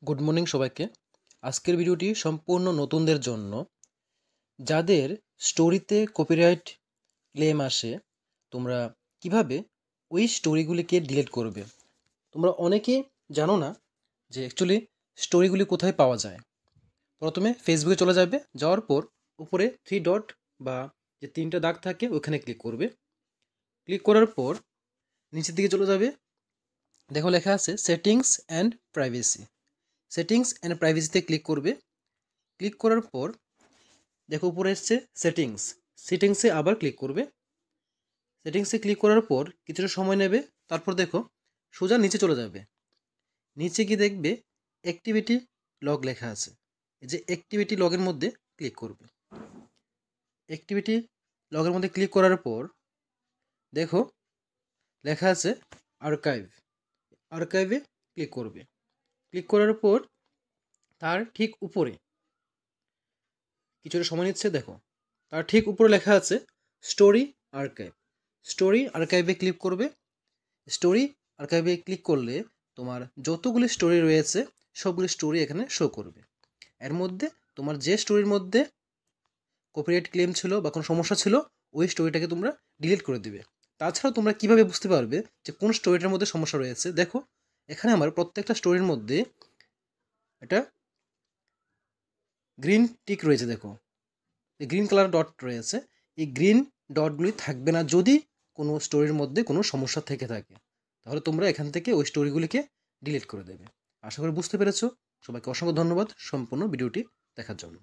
Good morning সবাইকে। আজকের ভিডিওটি সম্পূর্ণ নতুনদের জন্য। যাদের স্টোরিতে কপিরাইট ক্লেম আসে, তোমরা কিভাবে ওই স্টোরিগুলিকে ডিলিট করবে। তোমরা অনেকে জানো না যে অ্যাকচুয়ালি স্টোরিগুলি কোথায় পাওয়া যায়। প্রথমে ফেসবুকে চলে যাবে, যাওয়ার পর উপরে 3 ডট বা যে 3টা দাগ থাকে ওখানে ক্লিক করবে। ক্লিক করার পর নিচের দিকে চলে যাবে, দেখো লেখা আছে settings and privacy. Settings and প্রাইভেসিতে ক্লিক করবে। ক্লিক করার পর দেখো উপরে এসছে সেটিংস। সেটিংসে আবার ক্লিক করবে। সেটিংসে ক্লিক করার পর কিছুটা সময় নেবে, তারপর দেখো সোজা নিচে চলে যাবে। নিচে গিয়ে দেখবে অ্যাক্টিভিটি লগ লেখা আছে। এই যে অ্যাক্টিভিটি লগের মধ্যে ক্লিক করবে। অ্যাক্টিভিটি লগের মধ্যে ক্লিক করার পর দেখো লেখা আছে আর্কাইভ। আর্কাইভে ক্লিক করবে। ক্লিক করার পর তার ঠিক উপরে কিছুটা সময় নিচ্ছে, দেখো তার ঠিক উপরে লেখা আছে স্টোরি আর্কাইভ। স্টোরি আর্কাইভে ক্লিক করবে। স্টোরি আর্কাইভে ক্লিক করলে তোমার যতগুলি স্টোরি রয়েছে সবগুলি স্টোরি এখানে শো করবে। এর মধ্যে তোমার যে স্টোরির মধ্যে কপিরাইট ক্লেম ছিল বা কোনো সমস্যা ছিল ওই স্টোরিটাকে তোমরা ডিলিট করে দিবে। তাছাড়াও তোমরা কিভাবে বুঝতে পারবে যে কোন স্টোরিটার মধ্যে সমস্যা রয়েছে, দেখো এখানে আমার প্রত্যেকটা স্টোরির মধ্যে একটা গ্রিন টিক রয়েছে। দেখো এই গ্রিন কালার ডট রয়েছে। এই গ্রিন ডটগুলি থাকবে না যদি কোনো স্টোরির মধ্যে কোনো সমস্যা থেকে থাকে। তাহলে তোমরা এখান থেকে ওই স্টোরিগুলিকে ডিলিট করে দেবে। আশা করি বুঝতে পেরেছো। সবাইকে অসংখ্য ধন্যবাদ সম্পূর্ণ ভিডিওটি দেখার জন্য।